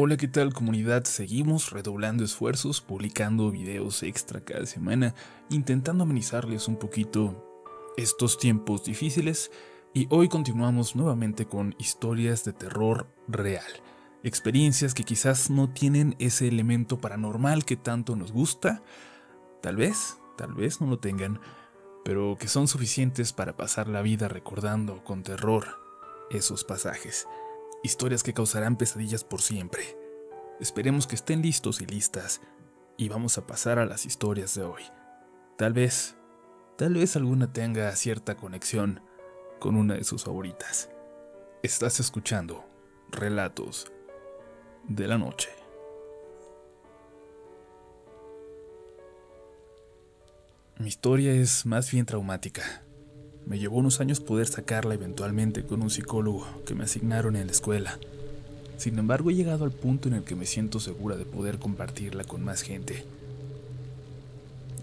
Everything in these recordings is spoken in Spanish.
Hola, ¿qué tal comunidad? Seguimos redoblando esfuerzos, publicando videos extra cada semana, intentando amenizarles un poquito estos tiempos difíciles y hoy continuamos nuevamente con historias de terror real. Experiencias que quizás no tienen ese elemento paranormal que tanto nos gusta, tal vez no lo tengan, pero que son suficientes para pasar la vida recordando con terror esos pasajes. Historias que causarán pesadillas por siempre. Esperemos que estén listos y listas y vamos a pasar a las historias de hoy. Tal vez alguna tenga cierta conexión con una de sus favoritas. Estás escuchando Relatos de la Noche. Mi historia es más bien traumática. Me llevó unos años poder sacarla eventualmente con un psicólogo que me asignaron en la escuela. Sin embargo, he llegado al punto en el que me siento segura de poder compartirla con más gente.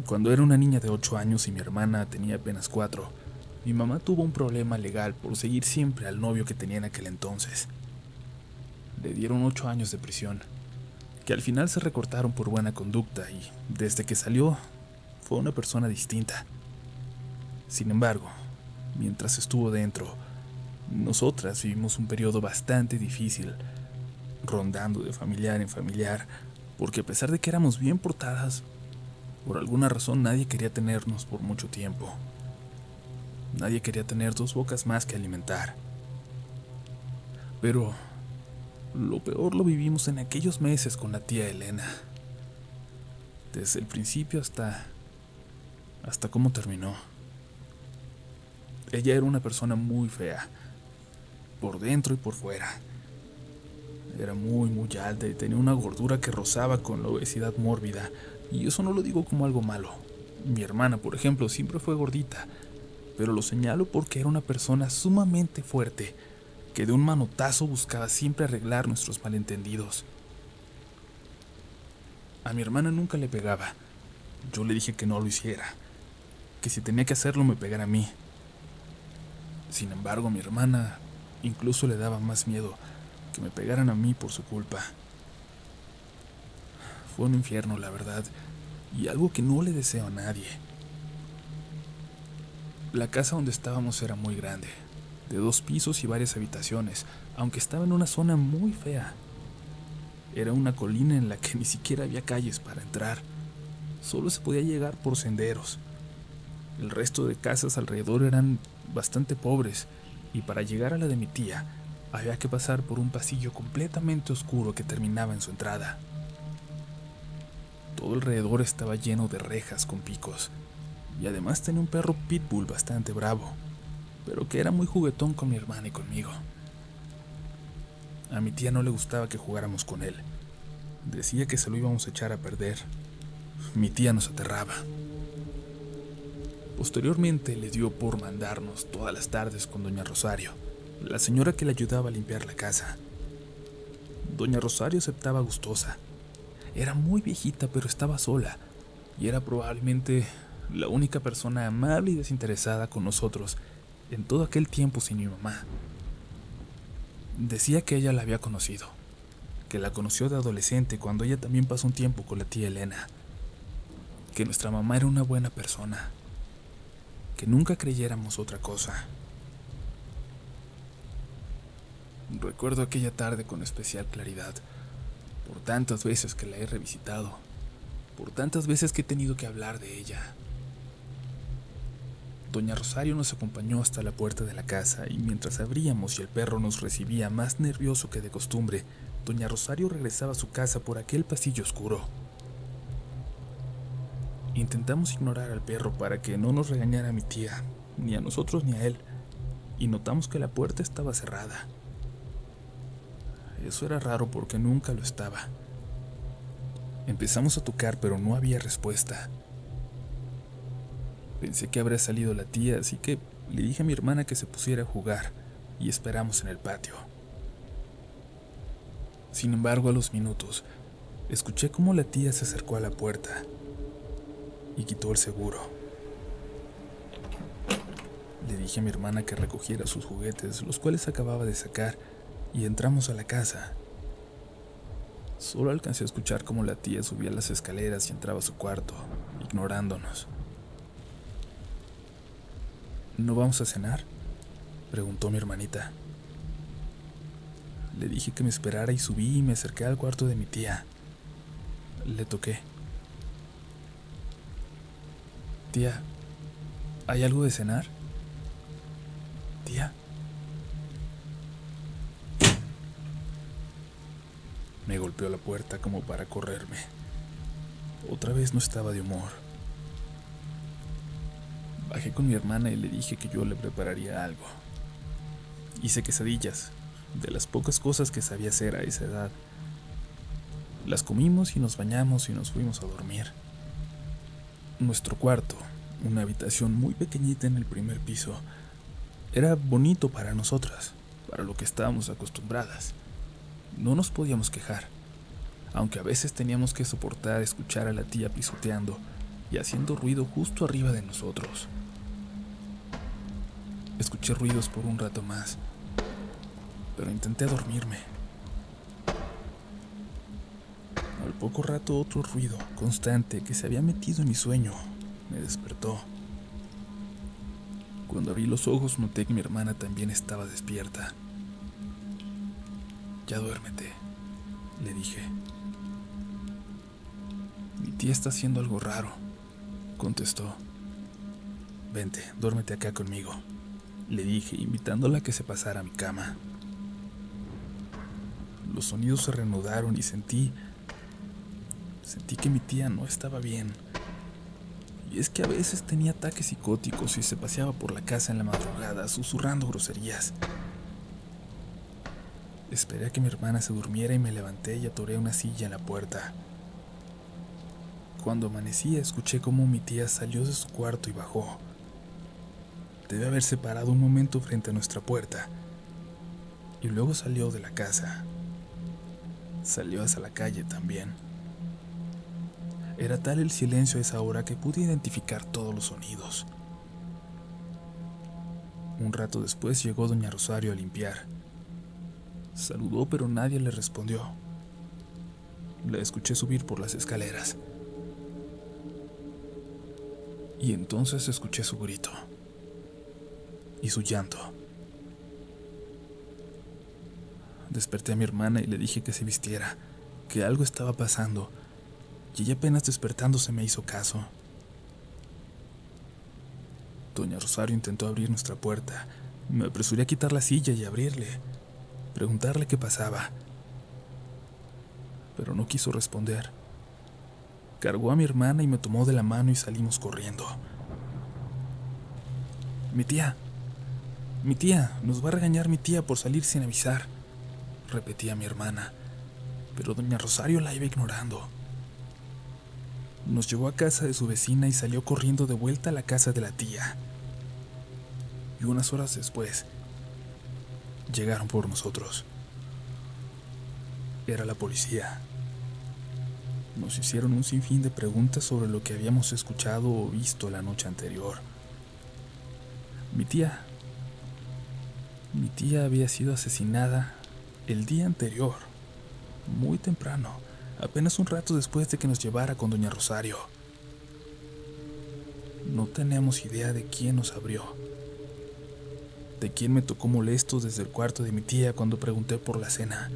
Cuando era una niña de 8 años y mi hermana tenía apenas 4, mi mamá tuvo un problema legal por seguir siempre al novio que tenía en aquel entonces. Le dieron 8 años de prisión, que al final se recortaron por buena conducta y desde que salió fue una persona distinta. Sin embargo, mientras estuvo dentro, nosotras vivimos un periodo bastante difícil, rondando de familiar en familiar, porque a pesar de que éramos bien portadas, por alguna razón nadie quería tenernos por mucho tiempo. Nadie quería tener 2 bocas más que alimentar. Pero lo peor lo vivimos en aquellos meses con la tía Elena. Desde el principio hasta cómo terminó. Ella era una persona muy fea, por dentro y por fuera. Era muy alta y tenía una gordura que rozaba con la obesidad mórbida, y eso no lo digo como algo malo. Mi hermana, por ejemplo, siempre fue gordita, pero lo señalo porque era una persona sumamente fuerte, que de un manotazo buscaba siempre arreglar nuestros malentendidos. A mi hermana nunca le pegaba. Yo le dije que no lo hiciera, que si tenía que hacerlo me pegara a mí. Sin embargo, a mi hermana incluso le daba más miedo que me pegaran a mí por su culpa. Fue un infierno, la verdad, y algo que no le deseo a nadie. La casa donde estábamos era muy grande, de 2 pisos y varias habitaciones, aunque estaba en una zona muy fea. Era una colina en la que ni siquiera había calles para entrar, solo se podía llegar por senderos. El resto de casas alrededor eran bastante pobres, y para llegar a la de mi tía, había que pasar por un pasillo completamente oscuro que terminaba en su entrada. Todo alrededor estaba lleno de rejas con picos, y además tenía un perro pitbull bastante bravo, pero que era muy juguetón con mi hermana y conmigo. A mi tía no le gustaba que jugáramos con él. Decía que se lo íbamos a echar a perder. Mi tía nos aterraba. Posteriormente le dio por mandarnos todas las tardes con doña Rosario, la señora que le ayudaba a limpiar la casa. Doña Rosario aceptaba gustosa. Era muy viejita, pero estaba sola, y era probablemente la única persona amable y desinteresada con nosotros en todo aquel tiempo sin mi mamá. Decía que ella la había conocido, que la conoció de adolescente cuando ella también pasó un tiempo con la tía Elena, que nuestra mamá era una buena persona, que nunca creyéramos otra cosa. Recuerdo aquella tarde con especial claridad, por tantas veces que la he revisitado, por tantas veces que he tenido que hablar de ella. Doña Rosario nos acompañó hasta la puerta de la casa y mientras abríamos y el perro nos recibía más nervioso que de costumbre, doña Rosario regresaba a su casa por aquel pasillo oscuro. Intentamos ignorar al perro para que no nos regañara mi tía, ni a nosotros ni a él, y notamos que la puerta estaba cerrada. Eso era raro porque nunca lo estaba. Empezamos a tocar, pero no había respuesta. Pensé que habría salido la tía, así que le dije a mi hermana que se pusiera a jugar y esperamos en el patio. Sin embargo, a los minutos, escuché cómo la tía se acercó a la puerta y quitó el seguro. Le dije a mi hermana que recogiera sus juguetes, los cuales acababa de sacar, y entramos a la casa. Solo alcancé a escuchar cómo la tía subía las escaleras y entraba a su cuarto, ignorándonos. ¿No vamos a cenar?, preguntó mi hermanita. Le dije que me esperara y subí y me acerqué al cuarto de mi tía. Le toqué. Tía, ¿hay algo de cenar? Tía. Me golpeó la puerta como para correrme. Otra vez no estaba de humor. Bajé con mi hermana y le dije que yo le prepararía algo. Hice quesadillas, de las pocas cosas que sabía hacer a esa edad. Las comimos y nos bañamos y nos fuimos a dormir. Nuestro cuarto, una habitación muy pequeñita en el primer piso, era bonito para nosotras, para lo que estábamos acostumbradas. No nos podíamos quejar, aunque a veces teníamos que soportar escuchar a la tía pisoteando y haciendo ruido justo arriba de nosotros. Escuché ruidos por un rato más, pero intenté dormirme. Al poco rato otro ruido constante que se había metido en mi sueño me despertó. Cuando abrí los ojos noté que mi hermana también estaba despierta. Ya duérmete, le dije. Mi tía está haciendo algo raro, contestó. Vente, duérmete acá conmigo, le dije, invitándola a que se pasara a mi cama. Los sonidos se reanudaron y sentí que mi tía no estaba bien. Y es que a veces tenía ataques psicóticos y se paseaba por la casa en la madrugada, susurrando groserías. Esperé a que mi hermana se durmiera y me levanté y atoré una silla en la puerta. Cuando amanecía, escuché cómo mi tía salió de su cuarto y bajó. Debe haberse parado un momento frente a nuestra puerta, y luego salió de la casa. Salió hacia la calle también. Era tal el silencio a esa hora que pude identificar todos los sonidos. Un rato después llegó doña Rosario a limpiar. Saludó, pero nadie le respondió. La escuché subir por las escaleras. Y entonces escuché su grito y su llanto. Desperté a mi hermana y le dije que se vistiera, que algo estaba pasando, y ella apenas despertándose me hizo caso. Doña Rosario intentó abrir nuestra puerta. Me apresuré a quitar la silla y abrirle, preguntarle qué pasaba, pero no quiso responder. Cargó a mi hermana y me tomó de la mano y salimos corriendo. Mi tía, nos va a regañar mi tía por salir sin avisar, repetía mi hermana, pero doña Rosario la iba ignorando. Nos llevó a casa de su vecina y salió corriendo de vuelta a la casa de la tía. Y unas horas después, llegaron por nosotros. Era la policía. Nos hicieron un sinfín de preguntas sobre lo que habíamos escuchado o visto la noche anterior. Mi tía había sido asesinada el día anterior, muy temprano, apenas un rato después de que nos llevara con doña Rosario. No tenemos idea de quién nos abrió, de quién me tocó molesto desde el cuarto de mi tía cuando pregunté por la cena.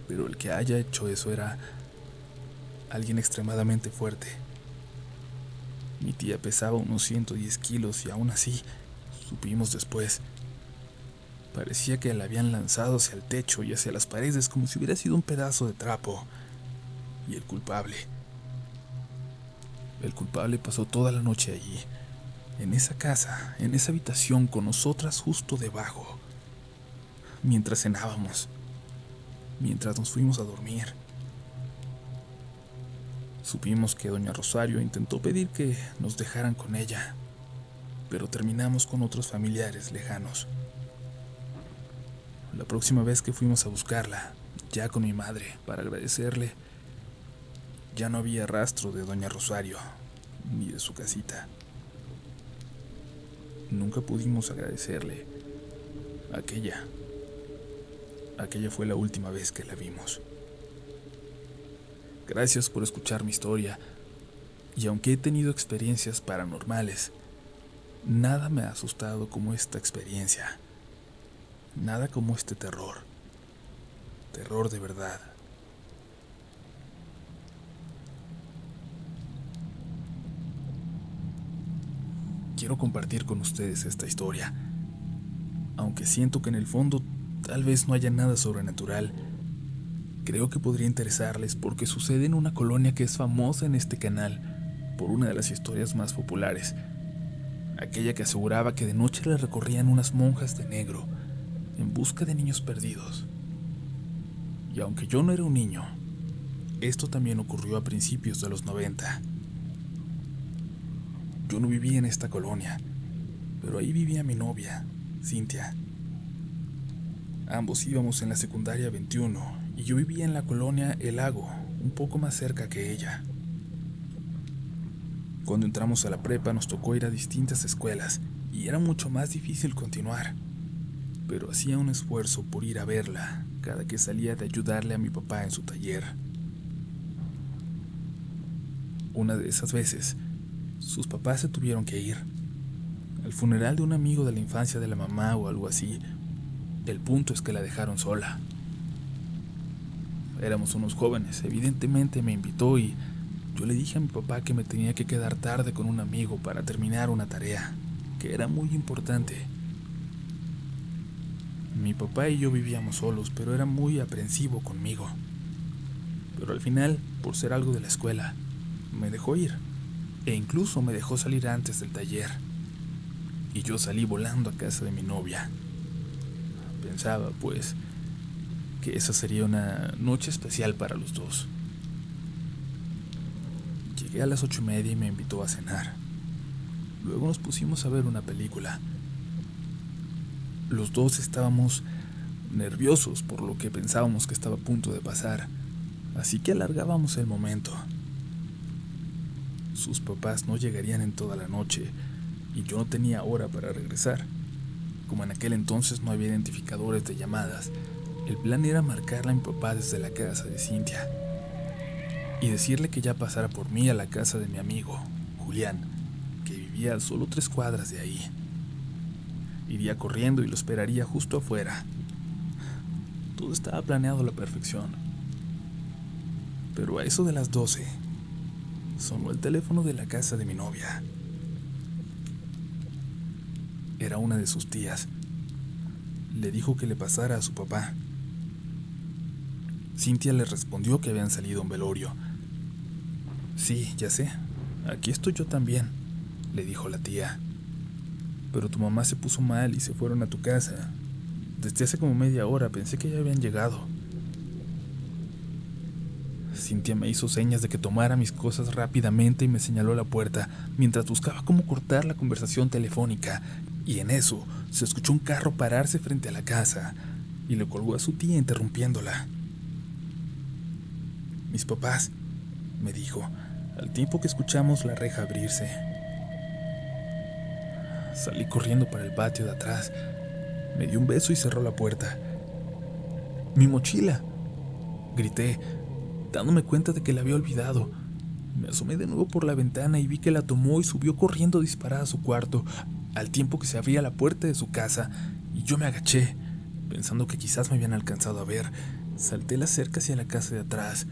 Pero el que haya hecho eso era alguien extremadamente fuerte. Mi tía pesaba unos 110 kilos y aún así, supimos después, parecía que la habían lanzado hacia el techo y hacia las paredes como si hubiera sido un pedazo de trapo. Y el culpable pasó toda la noche allí, en esa casa, en esa habitación con nosotras justo debajo, mientras cenábamos, mientras nos fuimos a dormir. Supimos que doña Rosario intentó pedir que nos dejaran con ella, pero terminamos con otros familiares lejanos. La próxima vez que fuimos a buscarla, ya con mi madre, para agradecerle, ya no había rastro de doña Rosario, ni de su casita. Nunca pudimos agradecerle aquella aquella fue la última vez que la vimos. Gracias por escuchar mi historia, y aunque he tenido experiencias paranormales, nada me ha asustado como esta experiencia. Nada como este terror. Terror de verdad. Quiero compartir con ustedes esta historia, aunque siento que en el fondo tal vez no haya nada sobrenatural. Creo que podría interesarles porque sucede en una colonia que es famosa en este canal por una de las historias más populares, aquella que aseguraba que de noche la recorrían unas monjas de negro en busca de niños perdidos. Y aunque yo no era un niño, esto también ocurrió a principios de los 90. Yo no vivía en esta colonia, pero ahí vivía mi novia, Cintia. Ambos íbamos en la secundaria 21 y yo vivía en la colonia El Lago, un poco más cerca que ella. Cuando entramos a la prepa nos tocó ir a distintas escuelas y era mucho más difícil continuar, pero hacía un esfuerzo por ir a verla cada que salía de ayudarle a mi papá en su taller. Una de esas veces, sus papás se tuvieron que ir al funeral de un amigo de la infancia de la mamá o algo así. El punto es que la dejaron sola. Éramos unos jóvenes, evidentemente me invitó y yo le dije a mi papá que me tenía que quedar tarde con un amigo para terminar una tarea, que era muy importante. Mi papá y yo vivíamos solos, pero era muy aprensivo conmigo. Pero al final, por ser algo de la escuela, me dejó ir, e incluso me dejó salir antes del taller. Y yo salí volando a casa de mi novia. Pensaba, pues, que esa sería una noche especial para los dos. Llegué a las 8:30 y me invitó a cenar. Luego nos pusimos a ver una película. Los dos estábamos nerviosos por lo que pensábamos que estaba a punto de pasar, así que alargábamos el momento. Sus papás no llegarían en toda la noche y yo no tenía hora para regresar. Como en aquel entonces no había identificadores de llamadas, el plan era marcarle a mi papá desde la casa de Cintia y decirle que ya pasara por mí a la casa de mi amigo, Julián, que vivía a solo 3 cuadras de ahí. Iría corriendo y lo esperaría justo afuera. Todo estaba planeado a la perfección. Pero a eso de las 12, sonó el teléfono de la casa de mi novia. Era una de sus tías. Le dijo que le pasara a su papá. Cintia le respondió que habían salido a un velorio. Sí, ya sé, aquí estoy yo también, le dijo la tía. Pero tu mamá se puso mal y se fueron a tu casa. Desde hace como media hora pensé que ya habían llegado. Cintia me hizo señas de que tomara mis cosas rápidamente y me señaló la puerta mientras buscaba cómo cortar la conversación telefónica. Y en eso se escuchó un carro pararse frente a la casa y le colgó a su tía interrumpiéndola. Mis papás, me dijo, al tiempo que escuchamos la reja abrirse. Salí corriendo para el patio de atrás. Me dio un beso y cerró la puerta. ¡Mi mochila!, grité, dándome cuenta de que la había olvidado. Me asomé de nuevo por la ventana y vi que la tomó y subió corriendo disparada a su cuarto, al tiempo que se abría la puerta de su casa, y yo me agaché, pensando que quizás me habían alcanzado a ver. Salté la cerca hacia la casa de atrás,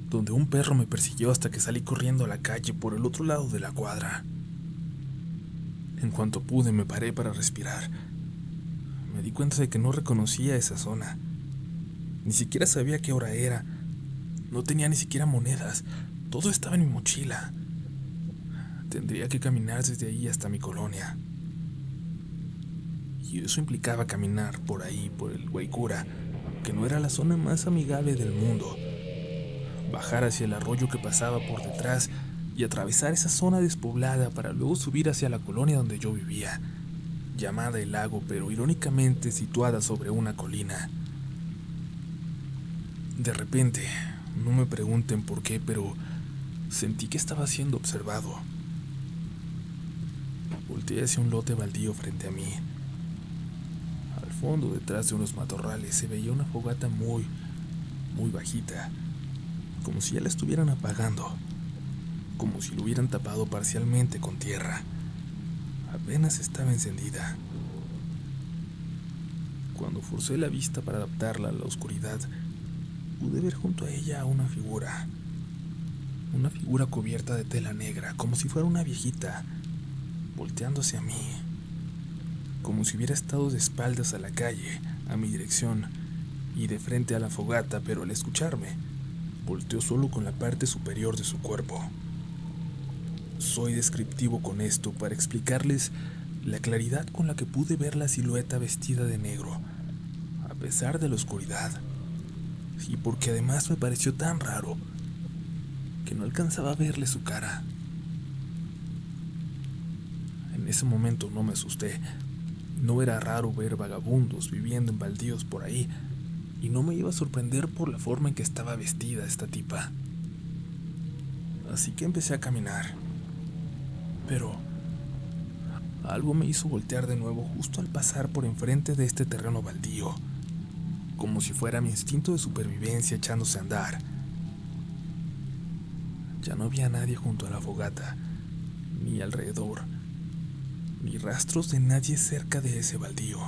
donde un perro me persiguió hasta que salí corriendo a la calle por el otro lado de la cuadra. En cuanto pude, me paré para respirar. Me di cuenta de que no reconocía esa zona. Ni siquiera sabía qué hora era. No tenía ni siquiera monedas. Todo estaba en mi mochila. Tendría que caminar desde ahí hasta mi colonia. Y eso implicaba caminar por ahí, por el Guaycura, que no era la zona más amigable del mundo. Bajar hacia el arroyo que pasaba por detrás y atravesar esa zona despoblada para luego subir hacia la colonia donde yo vivía, llamada El Lago, pero irónicamente situada sobre una colina. De repente, no me pregunten por qué, pero sentí que estaba siendo observado. Volteé hacia un lote baldío frente a mí. Al fondo, detrás de unos matorrales, se veía una fogata muy bajita, como si ya la estuvieran apagando, como si lo hubieran tapado parcialmente con tierra. Apenas estaba encendida. Cuando forcé la vista para adaptarla a la oscuridad, pude ver junto a ella una figura cubierta de tela negra, como si fuera una viejita, volteando hacia mí, como si hubiera estado de espaldas a la calle, a mi dirección, y de frente a la fogata, pero al escucharme, volteó solo con la parte superior de su cuerpo. Soy descriptivo con esto para explicarles la claridad con la que pude ver la silueta vestida de negro, a pesar de la oscuridad, y porque además me pareció tan raro que no alcanzaba a verle su cara. En ese momento no me asusté. No era raro ver vagabundos viviendo en baldíos por ahí, y no me iba a sorprender por la forma en que estaba vestida esta tipa. Así que empecé a caminar. Pero algo me hizo voltear de nuevo justo al pasar por enfrente de este terreno baldío, como si fuera mi instinto de supervivencia echándose a andar. Ya no había nadie junto a la fogata, ni alrededor, ni rastros de nadie cerca de ese baldío.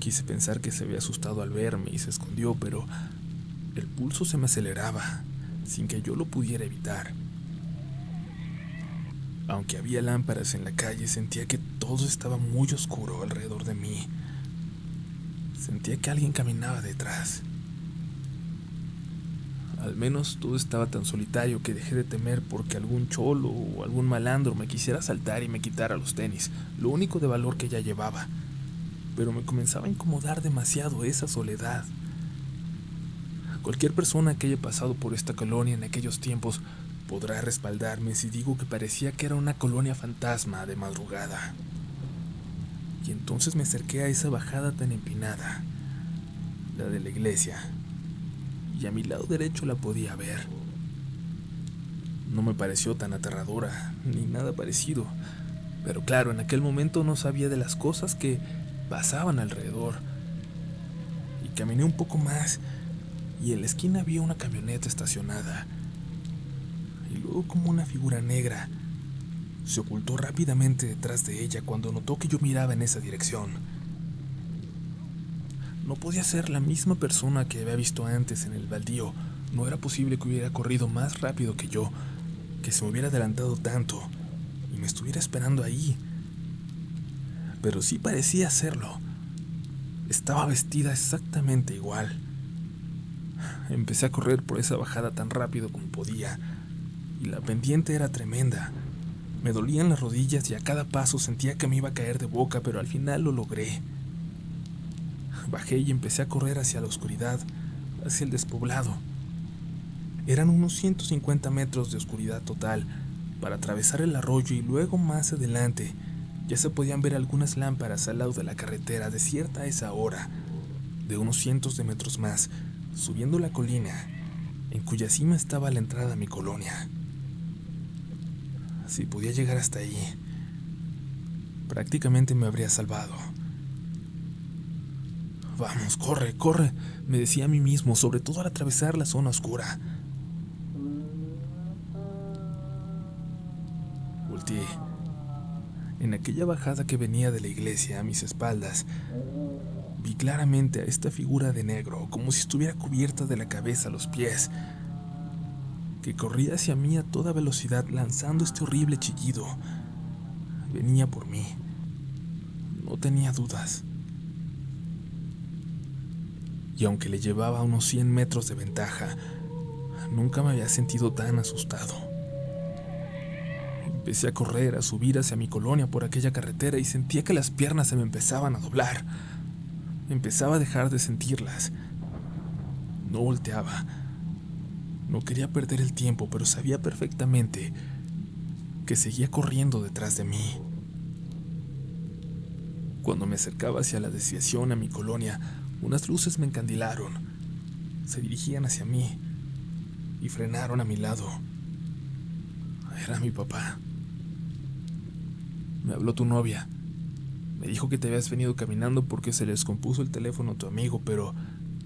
Quise pensar que se había asustado al verme y se escondió, pero el pulso se me aceleraba, sin que yo lo pudiera evitar. Aunque había lámparas en la calle, sentía que todo estaba muy oscuro alrededor de mí. Sentía que alguien caminaba detrás. Al menos todo estaba tan solitario que dejé de temer porque algún cholo o algún malandro me quisiera asaltar y me quitara los tenis, lo único de valor que ya llevaba. Pero me comenzaba a incomodar demasiado esa soledad. Cualquier persona que haya pasado por esta colonia en aquellos tiempos podrá respaldarme si digo que parecía que era una colonia fantasma de madrugada. Y entonces me acerqué a esa bajada tan empinada, la de la iglesia, y a mi lado derecho la podía ver. No me pareció tan aterradora, ni nada parecido, pero claro, en aquel momento no sabía de las cosas que pasaban alrededor. Y caminé un poco más, y en la esquina había una camioneta estacionada. Y luego, como una figura negra, se ocultó rápidamente detrás de ella cuando notó que yo miraba en esa dirección. No podía ser la misma persona que había visto antes en el baldío. No era posible que hubiera corrido más rápido que yo, que se me hubiera adelantado tanto y me estuviera esperando ahí. Pero sí parecía hacerlo. Estaba vestida exactamente igual. Empecé a correr por esa bajada tan rápido como podía, y la pendiente era tremenda. Me dolían las rodillas y a cada paso sentía que me iba a caer de boca, pero al final lo logré. Bajé y empecé a correr hacia la oscuridad, hacia el despoblado. Eran unos 150 metros de oscuridad total para atravesar el arroyo, y luego más adelante ya se podían ver algunas lámparas al lado de la carretera desierta a esa hora. De unos cientos de metros más, subiendo la colina, en cuya cima estaba la entrada a mi colonia. Si podía llegar hasta ahí, prácticamente me habría salvado. «Vamos, corre, corre», me decía a mí mismo, sobre todo al atravesar la zona oscura. Volteé. En aquella bajada que venía de la iglesia a mis espaldas, vi claramente a esta figura de negro, como si estuviera cubierta de la cabeza a los pies, que corría hacia mí a toda velocidad lanzando este horrible chillido. Venía por mí. No tenía dudas. Y aunque le llevaba unos 100 metros de ventaja, nunca me había sentido tan asustado. Empecé a correr, a subir hacia mi colonia por aquella carretera, y sentía que las piernas se me empezaban a doblar. Empezaba a dejar de sentirlas. No volteaba. No quería perder el tiempo, pero sabía perfectamente que seguía corriendo detrás de mí. Cuando me acercaba hacia la desviación a mi colonia, unas luces me encandilaron. Se dirigían hacia mí y frenaron a mi lado. Era mi papá. «Me habló tu novia», Me dijo que te habías venido caminando porque se le descompuso el teléfono a tu amigo, pero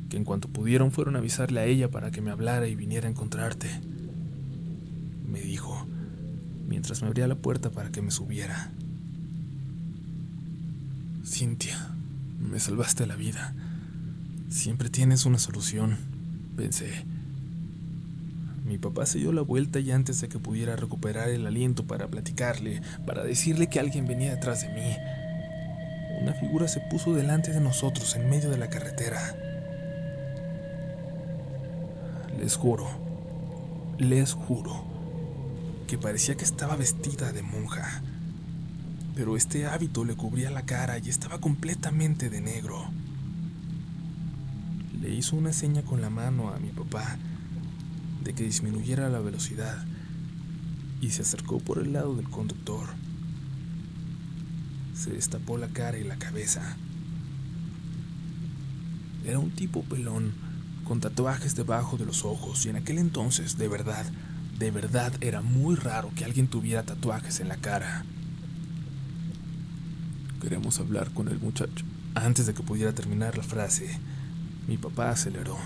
que en cuanto pudieron fueron a avisarle a ella para que me hablara y viniera a encontrarte. Me dijo, mientras me abría la puerta para que me subiera. Cynthia, me salvaste la vida. Siempre tienes una solución, pensé. Mi papá se dio la vuelta y antes de que pudiera recuperar el aliento para platicarle, para decirle que alguien venía detrás de mí, una figura se puso delante de nosotros en medio de la carretera. Les juro, que parecía que estaba vestida de monja, pero este hábito le cubría la cara y estaba completamente de negro. Le hizo una seña con la mano a mi papá de que disminuyera la velocidad y se acercó por el lado del conductor. Se destapó la cara y la cabeza. Era un tipo pelón, con tatuajes debajo de los ojos, y en aquel entonces, de verdad, era muy raro que alguien tuviera tatuajes en la cara. Queremos hablar con el muchacho. Antes de que pudiera terminar la frase, mi papá aceleró.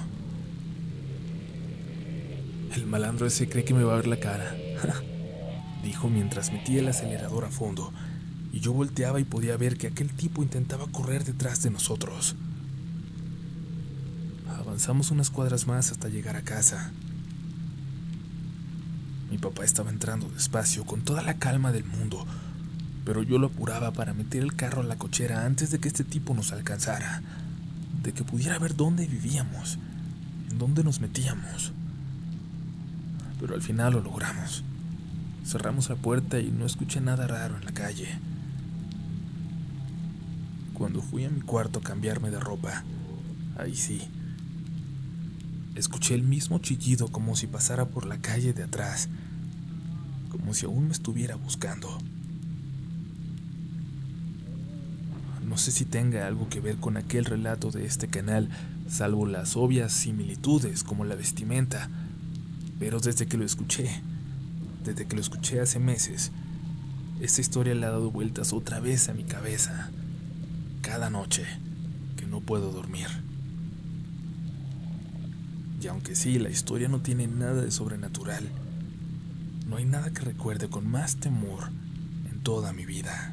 El malandro ese cree que me va a ver la cara, dijo mientras metía el acelerador a fondo, y yo volteaba y podía ver que aquel tipo intentaba correr detrás de nosotros. Avanzamos unas cuadras más hasta llegar a casa. Mi papá estaba entrando despacio, con toda la calma del mundo, pero yo lo apuraba para meter el carro a la cochera antes de que este tipo nos alcanzara, de que pudiera ver dónde vivíamos, en dónde nos metíamos. Pero al final lo logramos. Cerramos la puerta y no escuché nada raro en la calle. Cuando fui a mi cuarto a cambiarme de ropa, ahí sí, escuché el mismo chillido como si pasara por la calle de atrás, como si aún me estuviera buscando. No sé si tenga algo que ver con aquel relato de este canal, salvo las obvias similitudes como la vestimenta, pero desde que lo escuché hace meses, esta historia le ha dado vueltas otra vez a mi cabeza, cada noche que no puedo dormir. Y aunque sí, la historia no tiene nada de sobrenatural, no hay nada que recuerde con más temor en toda mi vida.